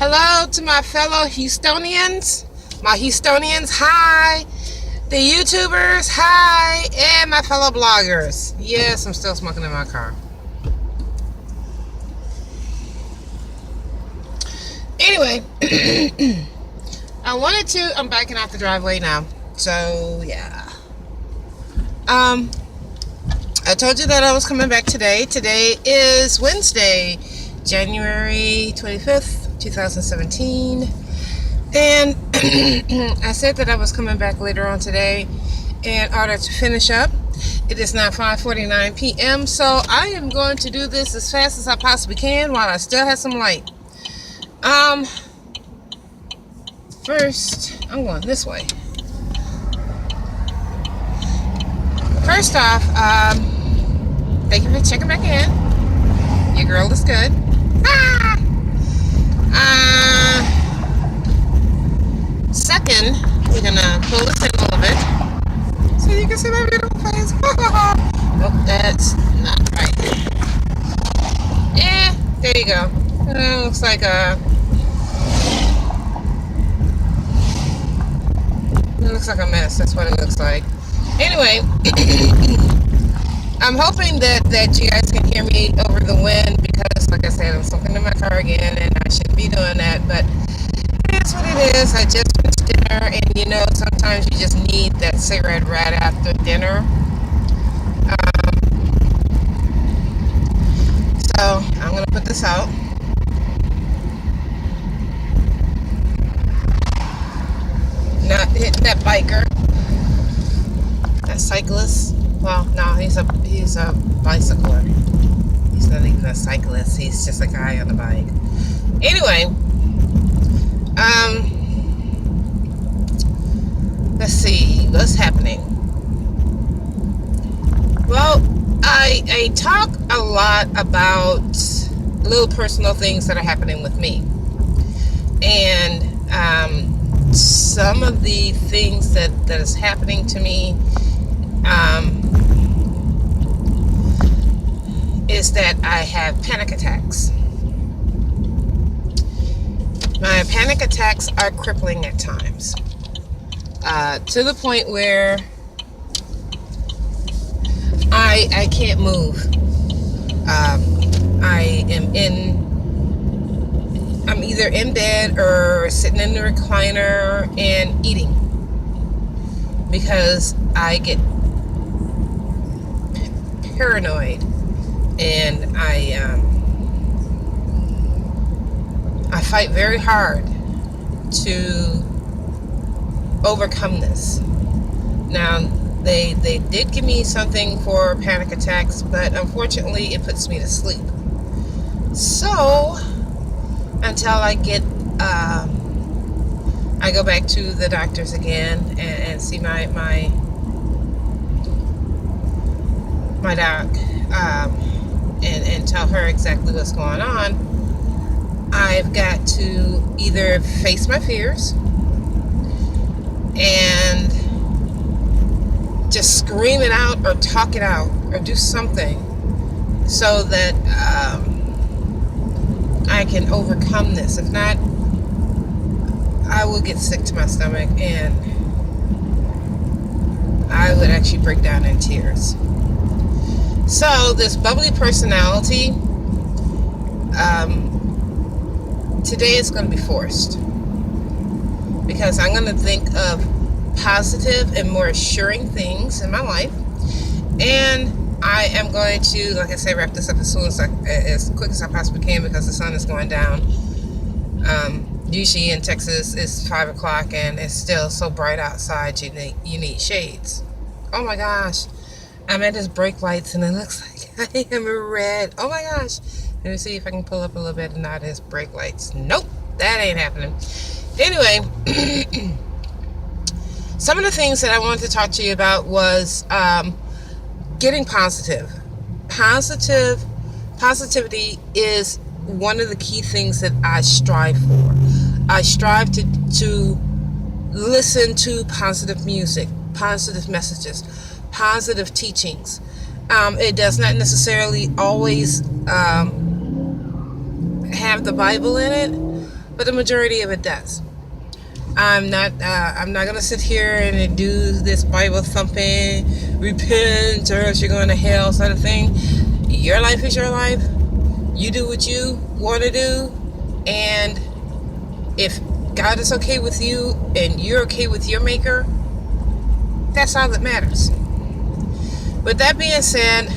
Hello to my fellow Houstonians. My Houstonians, hi. The YouTubers, hi. And my fellow bloggers. Yes, I'm still smoking in my car. Anyway, I'm backing out the driveway now. So, yeah. I told you that I was coming back today. Today is Wednesday, January 25th, 2017. And I said that I was coming back later on today in order to finish up. It is now 5:49 p.m. So I am going to do this as fast as I possibly can while I still have some light. First, I'm going this way. First off, thank you for checking back in. Your girl is good. Second, we're gonna pull this in a little bit so you can see my beautiful face. Nope, that's not right. Yeah, there you go. Looks like a mess. That's what it looks like. Anyway, I'm hoping that you guys can hear me over the wind because, like I said, I'm smoking in my car again, and I shouldn't be doing that, but it is what it is. I just finished dinner, and sometimes you just need that cigarette right after dinner. So I'm gonna put this out. Not hitting that biker, that cyclist. Well, no, he's a bicycler. He's not even a cyclist. He's just a guy on a bike. Anyway, let's see what's happening. Well, I talk a lot about little personal things that are happening with me, and some of the things that is happening to me is that I have panic attacks. My panic attacks are crippling at times, to the point where I can't move. I'm either in bed or sitting in the recliner and eating because I get paranoid, and I fight very hard to overcome this. Now, they did give me something for panic attacks, but unfortunately it puts me to sleep. So until I get I go back to the doctors again and see my doc, and tell her exactly what's going on. I've got to either face my fears and just scream it out or talk it out or do something so that I can overcome this. If not, I will get sick to my stomach and I would actually break down in tears. So this bubbly personality, today is going to be forced because I'm going to think of positive and more assuring things in my life, and I am going to, like I say, wrap this up as quick as I possibly can because the sun is going down. Usually in Texas it's 5 o'clock and it's still so bright outside you need shades. Oh my gosh, I'm at his brake lights and it looks like I am red. Oh my gosh. Let me see if I can pull up a little bit and not his brake lights. Nope, that ain't happening. Anyway, some of the things that I wanted to talk to you about was getting positive. Positivity is one of the key things that I strive for. I strive to listen to positive music, positive messages, positive teachings. It does not necessarily always have the Bible in it, but the majority of it does. I'm not gonna sit here and do this Bible thumping, repent or else you're going to hell sort of thing. Your life is your life. You do what you want to do, and if God is okay with you and you're okay with your maker, that's all that matters. With that being said,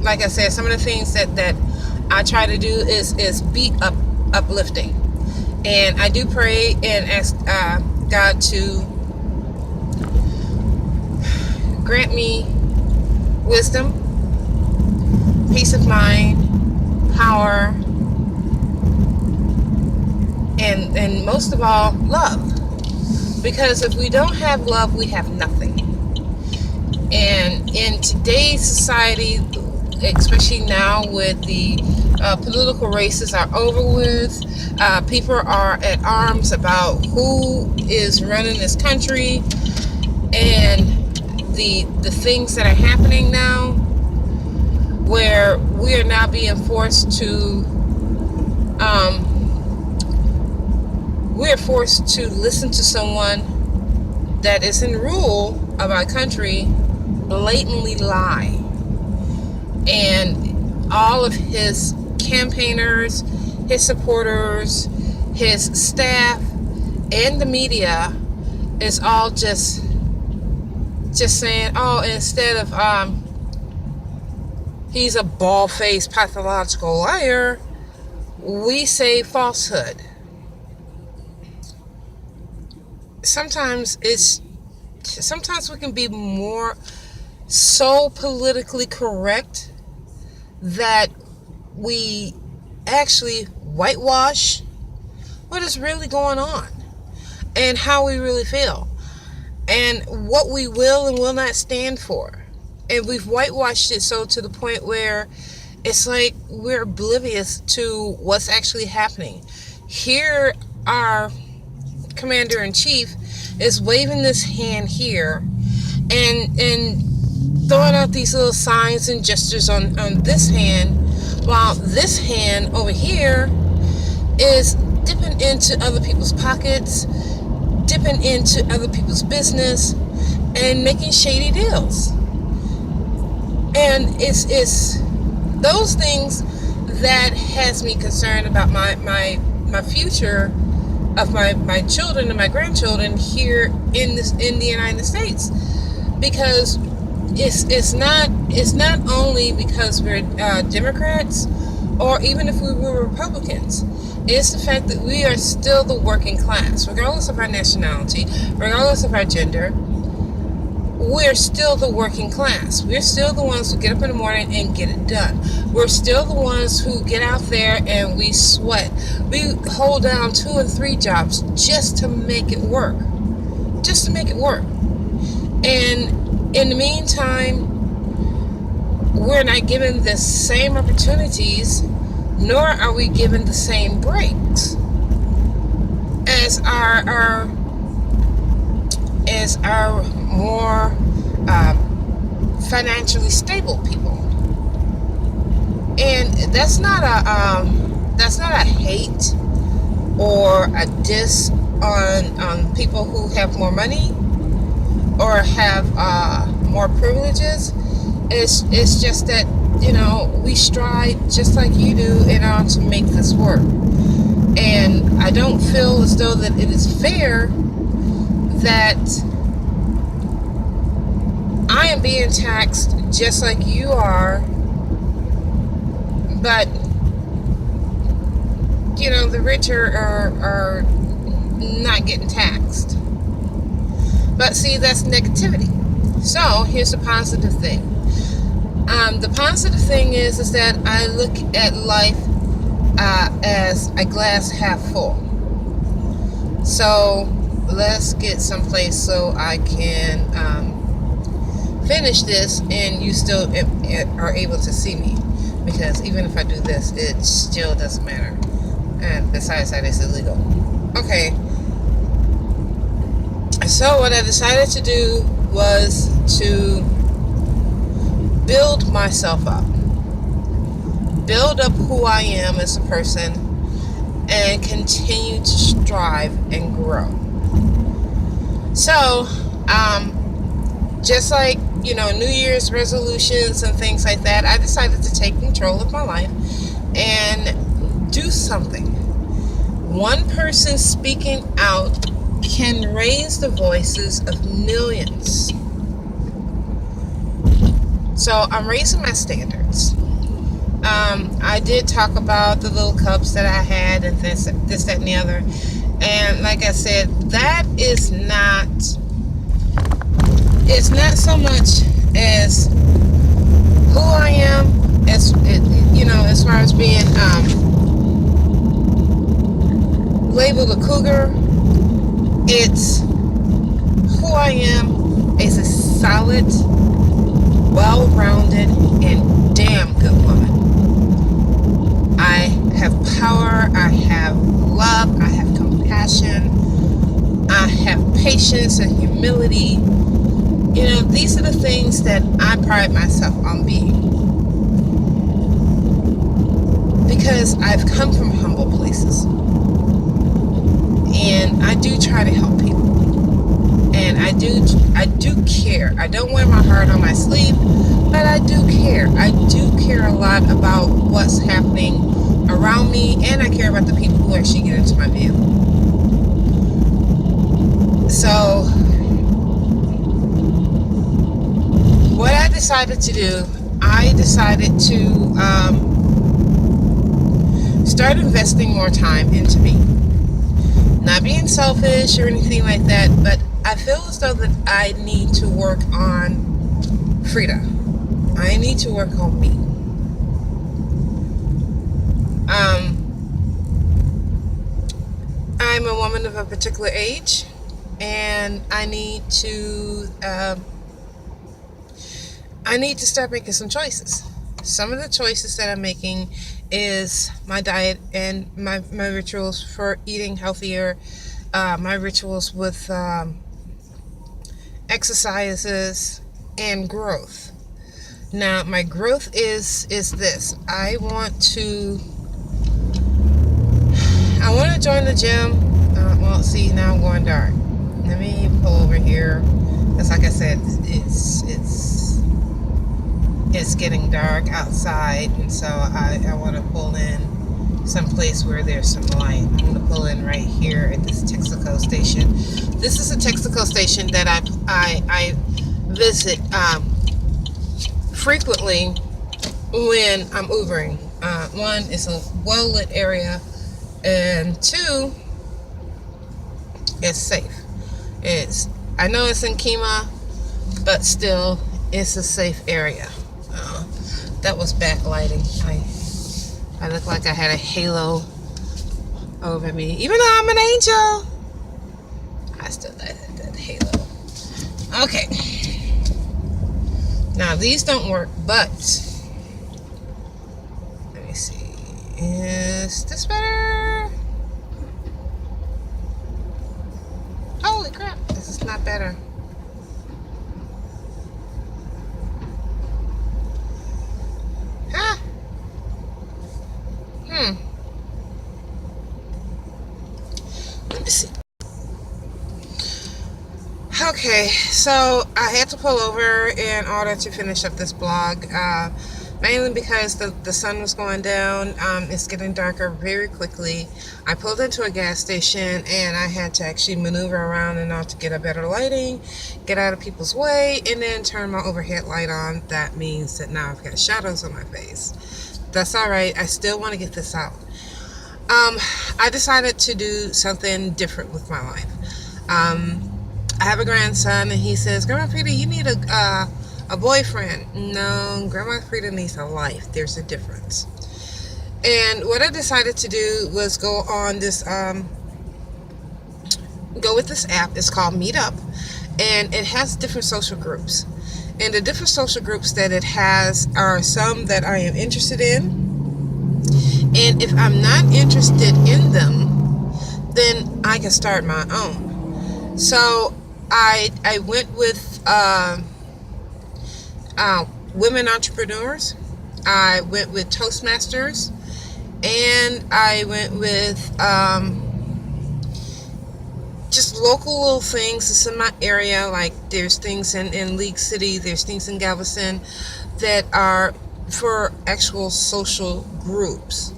like I said, some of the things that I try to do is be uplifting. And I do pray and ask God to grant me wisdom, peace of mind, power, and most of all, love. Because if we don't have love, we have nothing. And in today's society, especially now with the political races are over with, people are at arms about who is running this country, and the things that are happening now, where we are now being forced to we're forced to listen to someone that is in rule of our country blatantly lie. And all of his campaigners, his supporters, his staff, and the media is all just saying, oh, instead of he's a bald-faced pathological liar, we say falsehood. Sometimes we can be more so politically correct that we actually whitewash what is really going on and how we really feel and what we will and will not stand for. And we've whitewashed it so to the point where it's like we're oblivious to what's actually happening. Here, our commander-in-chief is waving this hand here and throwing out these little signs and gestures on this hand, while this hand over here is dipping into other people's pockets, dipping into other people's business, and making shady deals. And it's those things that has me concerned about my future of my children and my grandchildren here in the United States, because it's not only because we're Democrats or even if we were Republicans. It's the fact that we are still the working class, regardless of our nationality, regardless of our gender. We're still the working class. We're still the ones who get up in the morning and get it done. We're still the ones who get out there and we sweat. We hold down 2 and 3 jobs just to make it work. Just to make it work. And in the meantime, we're not given the same opportunities, nor are we given the same breaks as our more financially stable people. And that's not a hate or a diss on people who have more money or have more privileges. It's just that, we strive just like you do in order to make this work. And I don't feel as though that it is fair that I am being taxed just like you are, but the richer are not getting taxed. But see, that's negativity. So here's the positive thing. The positive thing is that I look at life as a glass half full. So let's get someplace so I can finish this and you still are able to see me, because even if I do this, it still doesn't matter, and besides that, it's illegal. Okay, so what I decided to do was to build myself up, build up who I am as a person, and continue to strive and grow. So, just like, New Year's resolutions and things like that, I decided to take control of my life and do something. One person speaking out can raise the voices of millions. So I'm raising my standards. I did talk about the little cups that I had and this, that, and the other. And like I said, that is not, it's not so much as who I am, as far as being labeled a cougar. It's who I am as a solid, well-rounded, and damn good woman. I have power, I have love, I have compassion, I have patience and humility. These are the things that I pride myself on being. Because I've come from humble places. And I do try to help people. And I do care. I don't wear my heart on my sleeve, but I do care. I do care a lot about what's happening around me, and I care about the people who actually get into my vehicle. So, what I decided to do, I decided to start investing more time into me. Not being selfish or anything like that, but I feel as though that I need to work on Frida. I need to work on me. I'm a woman of a particular age, and I need to start making some choices. Some of the choices that I'm making is my diet and my rituals for eating healthier, my rituals with exercises and growth. Now, my growth is this. I want to join the gym. Well, see, now I'm going dark. Let me pull over here. Because like I said, it's getting dark outside, and so I want to pull in some place where there's some light. I'm going to pull in right here at this Texaco station. This is a Texaco station that I visit frequently when I'm Ubering. One, it's a well-lit area, and two, it's safe. I know it's in Kima, but still, it's a safe area. That was backlighting. I look like I had a halo over me. Even though I'm an angel, I still had that halo. Okay. Now, these don't work, but let me see. Is this better? Holy crap, this is not better. Let me see. Okay, so I had to pull over in order to finish up this blog, mainly because the sun was going down. It's getting darker very quickly. I pulled into a gas station, and I had to actually maneuver around in order to get a better lighting, get out of people's way, and then turn my overhead light on. That means that now I've got shadows on my face. That's all right. I still want to get this out. I decided to do something different with my life. I have a grandson, and he says, "Grandma Frida, you need a boyfriend." No, Grandma Frida needs a life. There's a difference. And what I decided to do was go on this, go with this app. It's called Meetup, and it has different social groups. And the different social groups that it has are some that I am interested in. And if I'm not interested in them, then I can start my own. So I went with women entrepreneurs. I went with Toastmasters, And I went with just local little things. It's in my area. Like there's things in League City, there's things in Galveston that are for actual social groups.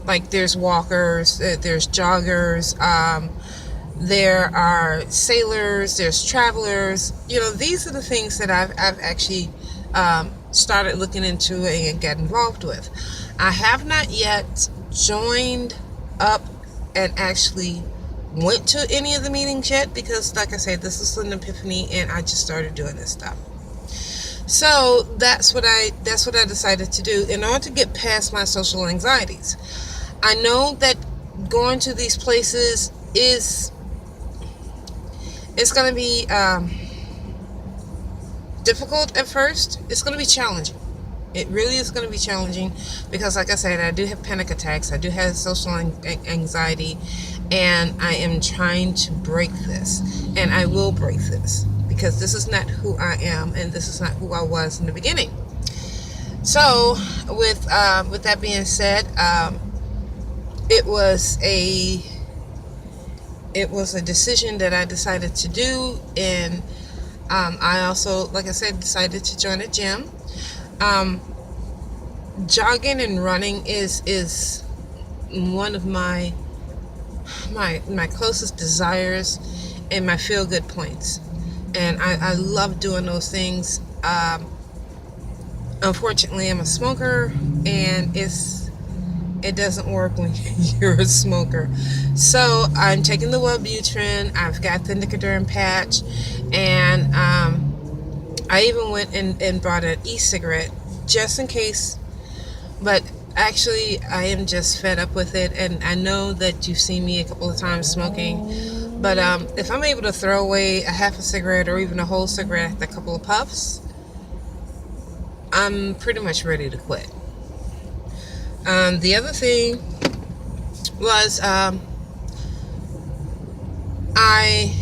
Like there's walkers, there's joggers, there are sailors, there's travelers. These are the things that I've actually started looking into and get involved with. I have not yet joined up and actually went to any of the meetings yet, because like I said, this is an epiphany and I just started doing this stuff. So that's what I decided to do in order to get past my social anxieties. I know that going to these places it's going to be difficult at first. It's going to be challenging. It really is going to be challenging because, like I said, I do have panic attacks. I do have social anxiety, and I am trying to break this, and I will break this because this is not who I am, and this is not who I was in the beginning. So, with that being said, it was a decision that I decided to do, and I also, like I said, decided to join a gym. Jogging and running is one of my closest desires and my feel-good points, and I love doing those things. Unfortunately, I'm a smoker, and it doesn't work when you're a smoker. So I'm taking the Wellbutrin. I've got the Nicodern patch, and I even went and bought an e-cigarette just in case. But actually, I am just fed up with it, and I know that you've seen me a couple of times smoking. But if I'm able to throw away a half a cigarette or even a whole cigarette after a couple of puffs, I'm pretty much ready to quit. The other thing was I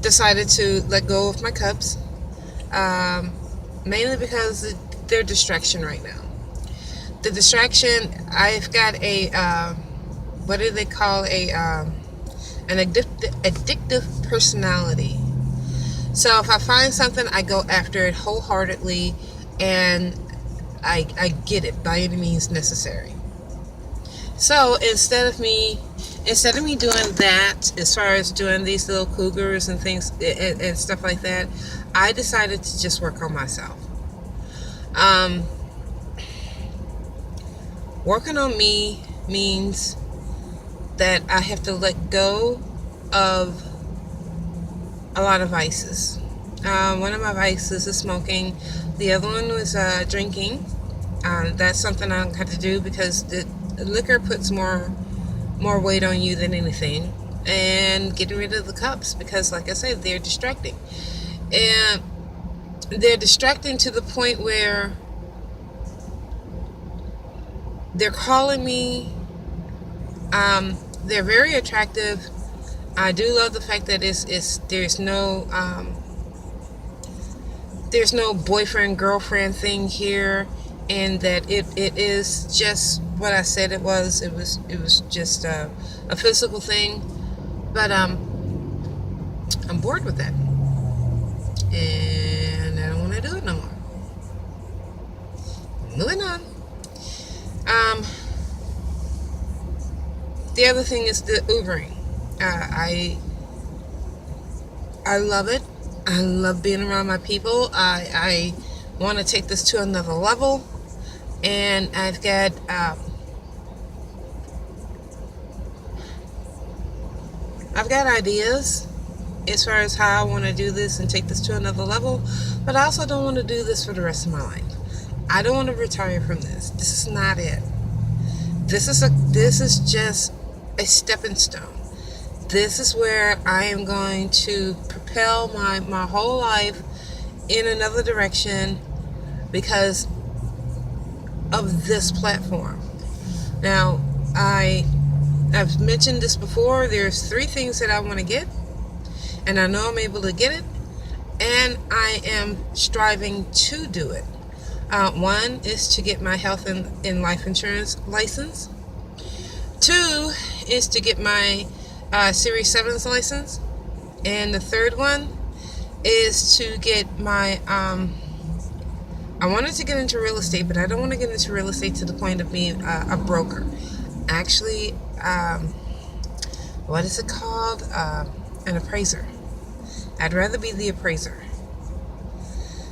decided to let go of my cups, mainly because they're a distraction right now. The distraction, I've got a what do they call an addictive personality. So if I find something, I go after it wholeheartedly, and I get it by any means necessary. So instead of me doing that, as far as doing these little cougars and things and stuff like that, I decided to just work on myself. Working on me means that I have to let go of a lot of vices. One of my vices is smoking. The other one was drinking. That's something I don't have to do because the liquor puts more weight on you than anything. And getting rid of the cups because, like I said, they're distracting. And they're distracting to the point where they're calling me. They're very attractive. I do love the fact that there's no boyfriend girlfriend thing here, and that it is just what I said it was. It was just a physical thing, but I'm bored with that, and I don't want to do it no more. Moving on. The other thing is the Ubering. I love it. I love being around my people. I want to take this to another level, and I've got ideas as far as how I want to do this and take this to another level, but I also don't want to do this for the rest of my life. I don't want to retire from this. This is not it. This is just a stepping stone. This is where I am going to propel my whole life in another direction because of this platform. Now, I've mentioned this before. There's 3 things that I want to get, and I know I'm able to get it, and I am striving to do it. One is to get my health and life insurance license. Two is to get my Series 7's license. And the third one is to get my, I wanted to get into real estate, but I don't want to get into real estate to the point of being a broker. Actually, what is it called? An appraiser. I'd rather be the appraiser.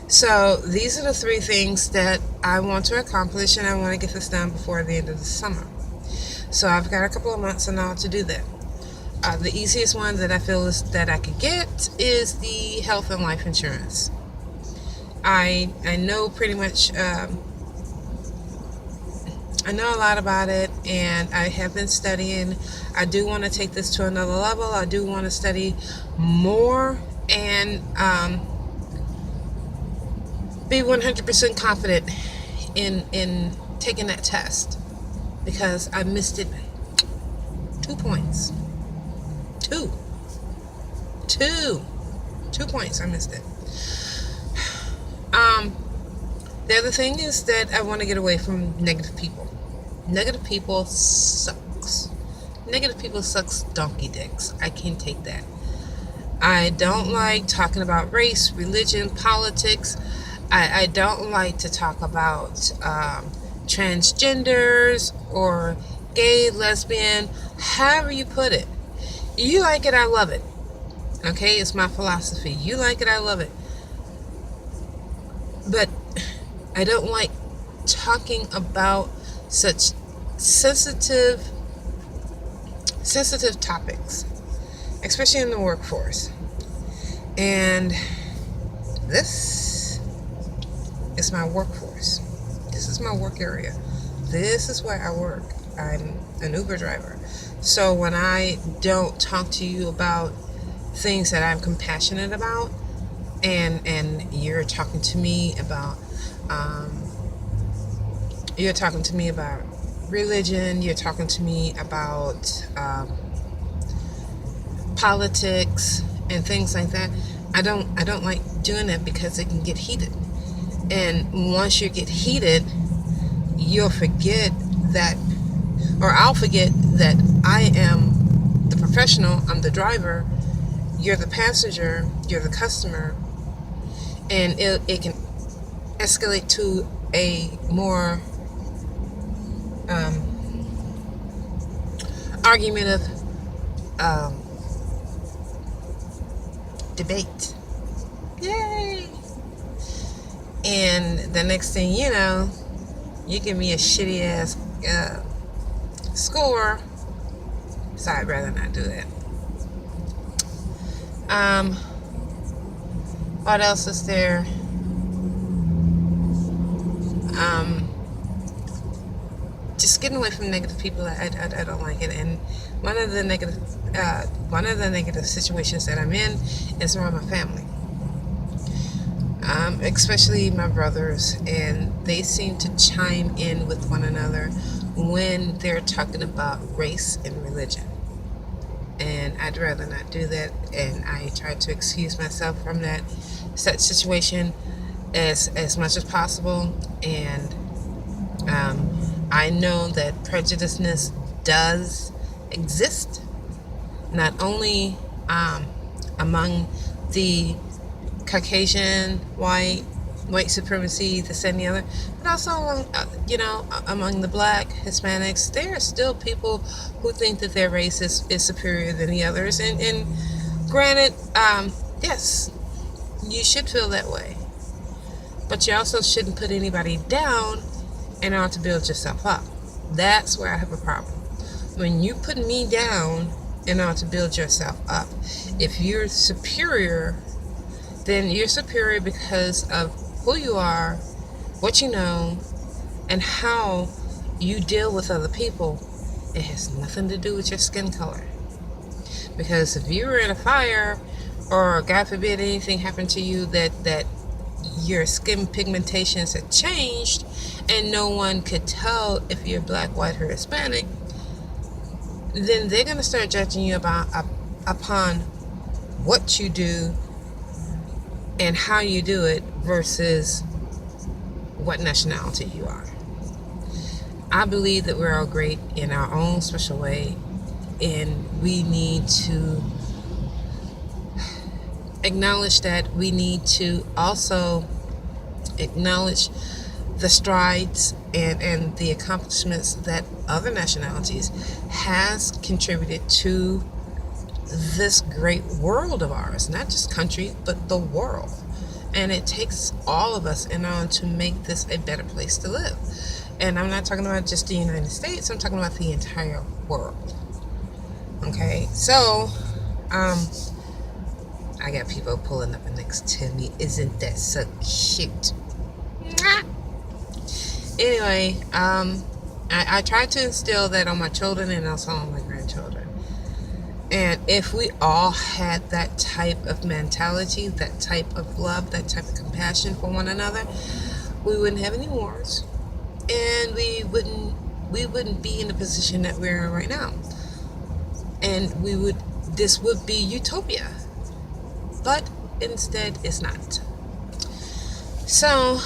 So these are the three things that I want to accomplish, and I want to get this done before the end of the summer. So I've got a couple of months now to do that. The easiest one that I feel is that I could get is the health and life insurance. I know pretty much, I know a lot about it, and I have been studying. I do want to take this to another level. I do want to study more and be 100% confident in taking that test, because I missed it 2 points. Two points I missed it. The other thing is that I want to get away from negative people. Negative people sucks. Negative people sucks donkey dicks. I can't take that. I don't like talking about race, religion, politics. I don't like to talk about transgenders or gay, lesbian, however you put it. You like it, I love it. Okay, it's my philosophy. You like it, I love it. But I don't like talking about such sensitive topics, especially in the workforce. And this is my workforce. This is my work area. This is where I work. I'm an Uber driver. So when I don't talk to you about things that I'm compassionate about, and you're talking to me about religion, you're talking to me about politics and things like that, I don't like doing that, because it can get heated. And once you get heated, you'll forget that, or I'll forget that I am the professional, I'm the driver, you're the passenger, you're the customer, and it can escalate to a more argumentative debate. Yay! And the next thing you know, you give me a shitty ass score. So I'd rather not do that. What else is there? Just getting away from negative people. I don't like it. And one of the negative situations that I'm in is around my family. Especially my brothers, and they seem to chime in with one another when they're talking about race and religion. And I'd rather not do that, and I try to excuse myself from that such situation as much as possible. And I know that prejudiceness does exist, not only among the Caucasian, white supremacy, this and the other, but also among the black, Hispanics. There are still people who think that their race is superior than the others, and granted, yes, you should feel that way, but you also shouldn't put anybody down in order to build yourself up. That's where I have a problem. When you put me down in order to build yourself up, if you're superior, then you're superior because of who you are, what you know, and how you deal with other people. It has nothing to do with your skin color. Because if you were in a fire, or God forbid anything happened to you that your skin pigmentations had changed, and no one could tell if you're black, white, or Hispanic, then they're going to start judging you upon what you do and how you do it versus what nationality you are. I believe that we're all great in our own special way, and we need to acknowledge that. We need to also acknowledge the strides and the accomplishments that other nationalities has contributed to this great world of ours, not just country, but the world. And it takes all of us in order to make this a better place to live. And I'm not talking about just the United States, I'm talking about the entire world. Okay, so I got people pulling up next to me. Isn't that so cute? Anyway, I try to instill that on my children and also on my grandchildren. And if we all had that type of mentality, that type of love, that type of compassion for one another, we wouldn't have any wars, and we wouldn't be in the position that we're in right now. And this would be utopia. But instead, it's not. So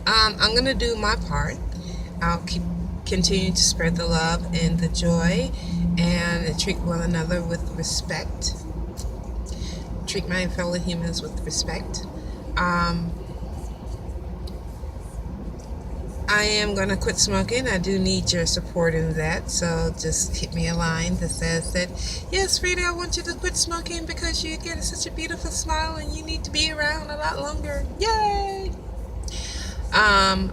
I'm gonna do my part. I'll continue to spread the love and the joy, and treat one another with respect. Treat my fellow humans with respect. I am gonna quit smoking. I do need your support in that, so just hit me a line that says that, yes, Frida, I want you to quit smoking because you get such a beautiful smile and you need to be around a lot longer. Yay!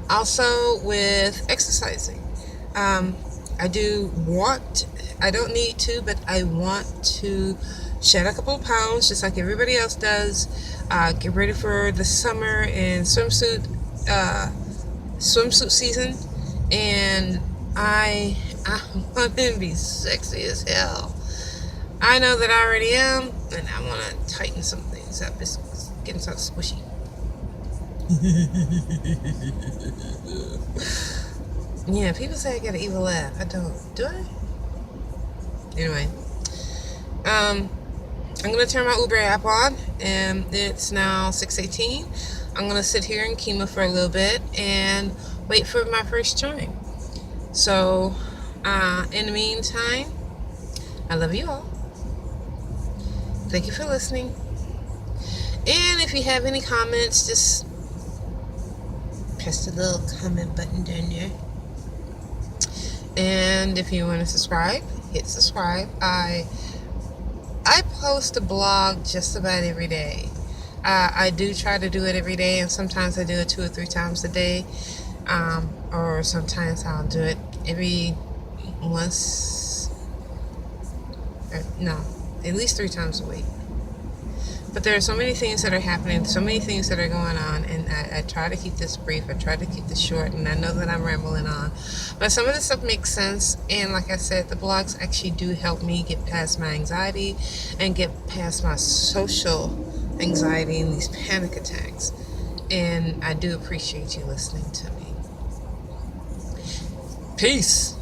Also with exercising, I don't need to, but I want to shed a couple of pounds just like everybody else does. Get ready for the summer and swimsuit season, and I want to be sexy as hell. I know that I already am, and I want to tighten some things up. It's getting so squishy. Yeah, people say I got an evil laugh. I don't. Do I? Anyway, I'm gonna turn my Uber app on, and it's now 6:18. I'm gonna sit here in Kima for a little bit and wait for my first join. So, in the meantime, I love you all. Thank you for listening. And if you have any comments, just press the little comment button down there. And if you want to subscribe, hit subscribe. I post a blog just about every day. I do try to do it every day, and sometimes I do it 2 or 3 times a day, or sometimes I'll do it at least 3 times a week. But there are so many things that are happening, so many things that are going on, and I try to keep this brief, I try to keep this short, and I know that I'm rambling on, but some of this stuff makes sense. And like I said, the blogs actually do help me get past my anxiety and get past my social anxiety and these panic attacks. And I do appreciate you listening to me. Peace.